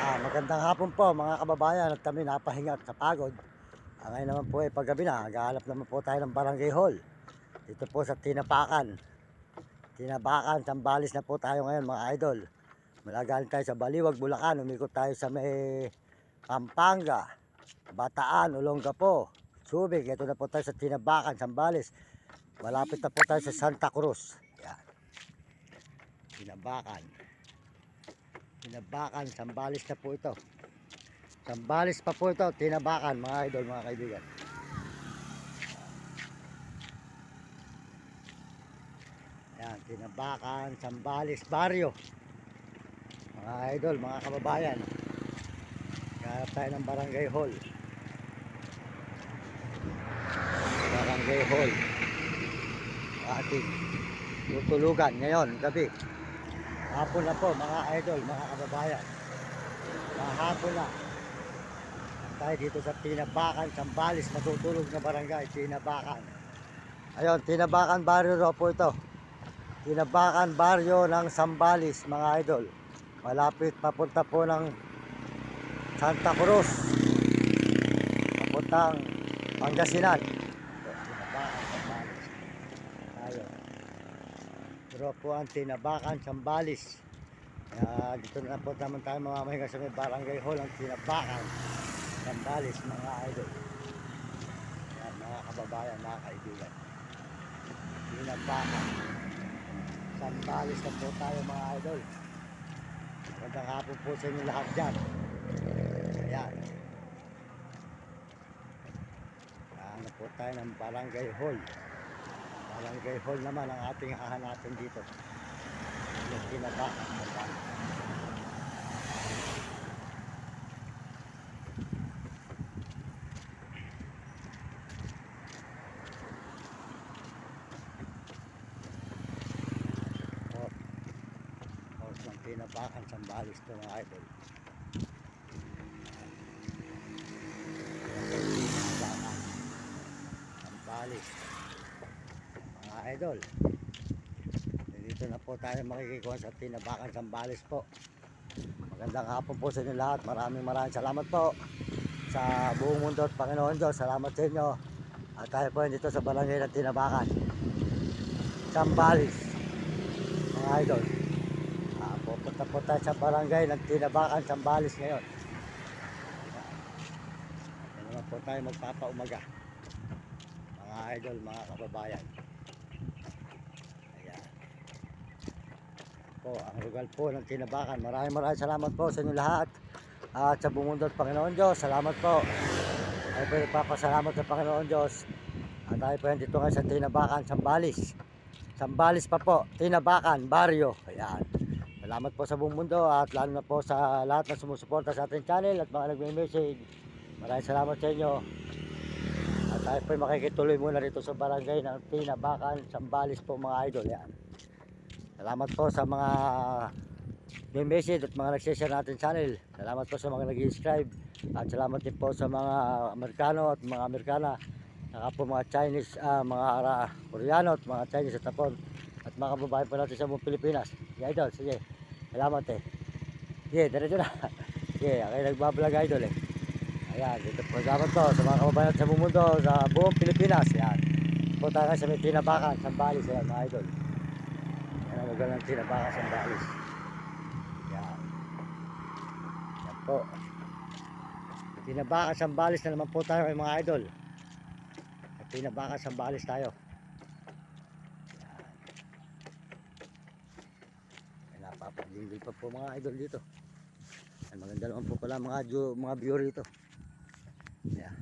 Magandang hapon po mga kababayan at kami napahinga sa pagod. Ngayon naman po ay paggabi na, naghahanap naman po tayo ng barangay hall. Dito po sa Tinabakan. Tinabakan, Sambales na po tayo ngayon mga idol. Malagaling tayo sa Baliwag, Bulacan. Umikot tayo sa may Pampanga, Bataan, Olongapo, Subic. Ito na po tayo sa Tinabakan, Sambales. Malapit na po tayo sa Santa Cruz. Yan. Tinabakan, Sambales na po ito. Sambales pa po ito, Tinabakan mga idol, mga kaibigan. Ayan, Tinabakan, Sambales, Barrio. Mga idol, mga kababayan. Hanap tayo ng barangay hall. Barangay hall. Ating tutulugan ngayon, gabi. Hapon na po mga idol, mga kababayan. Hapon na. Tayo dito sa Tinabakan, Sambales, matutulog na barangay, Tinabakan. Ayun, Tinabakan Barrio raw po ito. Tinabakan Barrio ng Sambales, mga idol. Malapit papunta po ng Santa Cruz. Papuntang Pangasinan. Tinabakan, Sambales. Ayun. Pero po ang Tinabakan, Sambales. Dito na po naman tayo mamamahinga sa may barangay hall ang Tinabakan, Sambales mga idol. Yan, mga kababayan, mga kaibigan. Tinabakan, Sambales na po tayo mga idol. Magandang hapon po sa inyo lahat dyan. Ayan. Ano po tayo ng barangay hall. Barangay hall naman ang ating hahanapin dito. Yung Tinabakan, Sambales. Tinabakan, Sambales ito mga idol. Tinabakan, Sambales mga idol. Dito na po tayo makikikuha sa Tinabakan, Sambales po. Magandang hapon po sa inyo lahat. Maraming salamat po sa buong mundo at Panginoon Diyos. Salamat sa inyo. At tayo po dito sa barangay ng Tinabakan, Sambales mga idol. Pupunta po tayo sa barangay ng Tinabakan, Sambales ngayon. Yan naman po tayo magpapaumaga mga idol, mga kababayan. Ayan po ang lugar po ng Tinabakan. Maraming salamat po sa inyo lahat at sa buong mundo at Panginoon Diyos. Salamat po. Tayo po nagpapasalamat sa Panginoon Diyos. At tayo po dito ngayon sa Tinabakan, Sambales. Sambales pa po, Tinabakan, Barrio. Ayan. Salamat po sa buong mundo at lalo na po sa lahat na sumusuporta sa ating channel at mga nagme-message. Maraming salamat sa inyo. At tayo po makikituloy muna rito sa barangay ng Tinabakan, Sambales po mga idol. Yan. Salamat po sa mga nagme-message at mga nag-share natin channel. Salamat po sa mga nag-subscribe. At salamat din po sa mga Amerikano at mga Amerikana. Saka po mga Chinese, mga Koreano at mga Chinese at Japon. At mga kababayan po natin sa buong Pilipinas. Sige idol, sige. Salamat eh. Sige, diretso na. Sige, ako nagbablog idol eh. Ayan, dito po. Salamat po sa mga kababayan natin sa buong mundo, sa buong Pilipinas. Ayan. Po tayo sa may Tinabakan, Sambales. Ayan mga idol. Ayan ang lugar ng Tinabakan, Sambales. Ayan. Ayan po. Tinabakan, Sambales na naman po tayo mga idol. At Tinabakan, Sambales tayo. Napapaglinggil pa po mga idol dito. Ay, maganda naman po pala mga view rito. Yeah.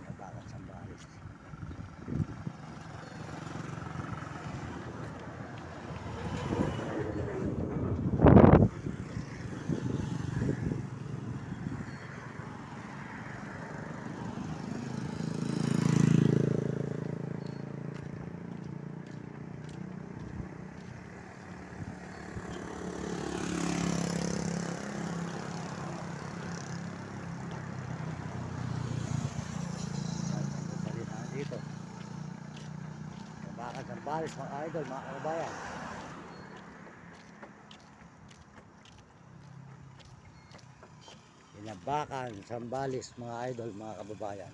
Tinabakan, Sambales. Sambales mga idol, mga kababayan. Tinabakan, Sambales mga idol, mga kababayan.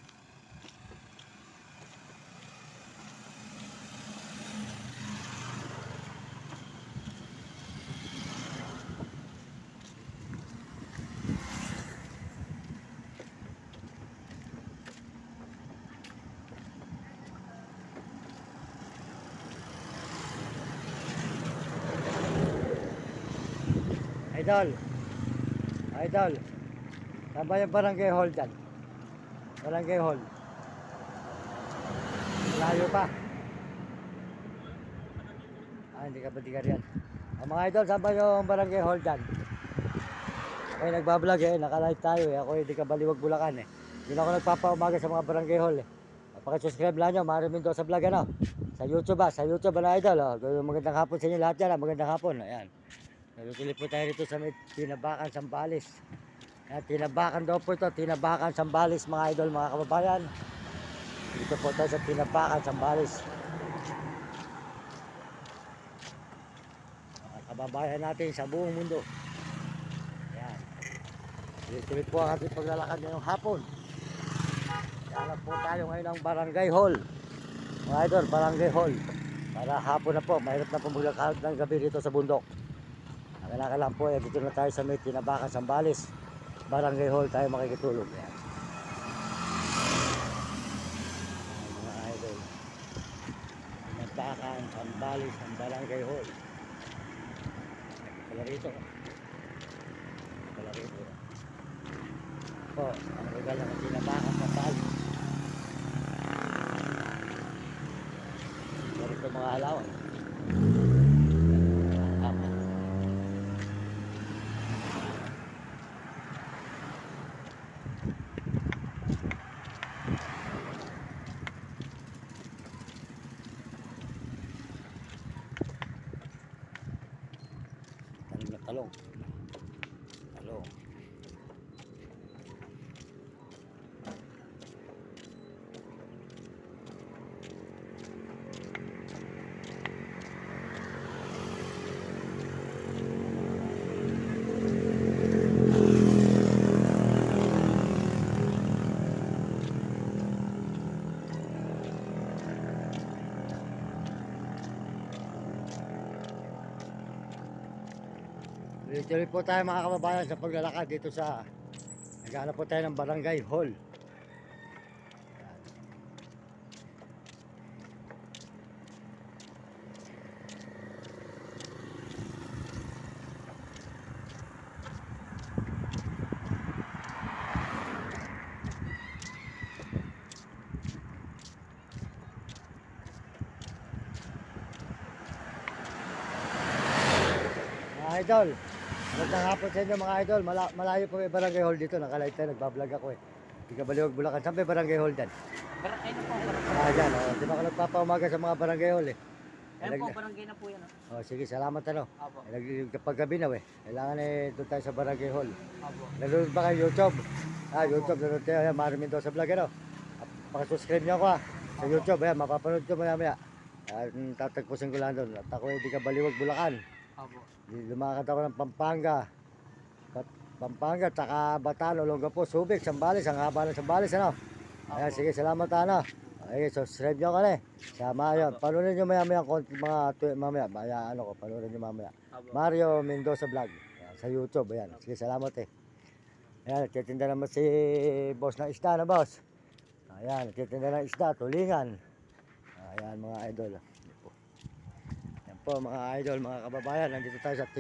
Idol, idol, saan ba yung barangay hall dyan? Barangay hall. Layo pa. Hindi ka batigar yan. Mga idol, saan ba yung barangay hall dyan? Ako yung nagbablog naka-live tayo Ako hindi ka baliwag Bulacan Hindi na ako nagpapaumaga sa mga barangay hall Pakisubscribe lang nyo, Mario Mendoza Vlog Sa YouTube sa YouTube idol Magandang hapon sa inyo lahat dyan Magandang hapon, ayan. Nagtutuloy po tayo dito sa may Tinabakan, Sambales. Tinabakan daw po ito, Tinabakan, Sambales mga idol, mga kababayan. Dito po tayo sa Tinabakan, Sambales. Mga kababayan natin sa buong mundo. Ayan. Tuloy po ang ating paglalakad ngayong hapon. Kaya po tayo ngayon ng Barangay Hall. Mga idol, Barangay Hall. Para hapon na po, mahirap na po maglakad ng gabi dito sa bundok. Kailangan lang po, dito na tayo sa may Tinabakan, Sambales. Barangay Hall tayo makikitulog. Ayan. Mga idol. Tinabakan, Sambales, ang Barangay Hall. Pala rito. Pala rito. Po, ang lugar ng Tinabakan, Sambales. Dito mga halawan. Talong. Talong. Tuloy po tayo mga kababayan sa paglalakad dito sa naghahanap po tayo ng Barangay Hall. Mga idol, magandang hapon sa inyo mga idol. Malayo po may Barangay Hall dito. Naka-live tayo, nagbablog ako Hindi ka baliwag Bulacan. Saan may Barangay Hall dyan? Barangay na po. Barangay. Dyan. Di ba ako nagpapaumaga sa mga Barangay Hall Ayan po, barangay na po yan. Sige, salamat Apo. Kapag gabi na kailangan doon tayo sa Barangay Hall. Apo. Nanonood ba kayo YouTube? YouTube, nanonood tayo. Mario Mendoza Vlog Pakisubscribe nyo ako sa YouTube. Ayan, mapapanood ko maya. Tatagpusin ko lang doon. At ako hindi ka baliwag Bulacan. Apo. Lumakad ako ng Pampanga, tsaka Bataan, Olongapo, Subic, Sambales, ang haba ng Sambales, Ayan, sige, salamat, Okay, subscribe nyo Sama yun. Panunin nyo maya konti, mamaya, panunin nyo mamaya. Mario Mendoza Vlog, sa YouTube, ayan. Sige, salamat Ayan, nagtitinda naman si boss ng isda, boss? Ayan, nagtitinda ng isda, tulingan. Ayan, mga idol. Ayan po, mga idol, mga kababayan, nandito tayo sa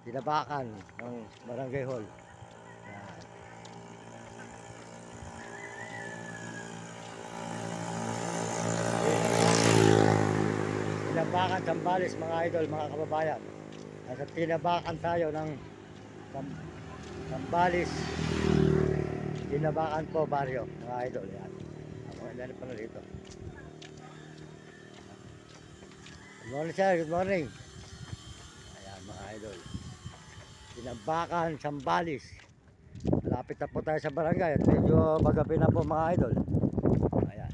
Tinabakan ng Barangay Hall. Ayan. Tinabakan, Sambales, mga idol, mga kababayan. Nasa Tinabakan tayo ng Sambales. Tinabakan po, baryo, mga idol. Ayan. Ako, ilan pa na dito. Good morning, sir. Good morning. Ayan, mga idol. Tinabakan, Sambales. Malapit na po tayo sa barangay at medyo magabi na po, mga idol. Ayan.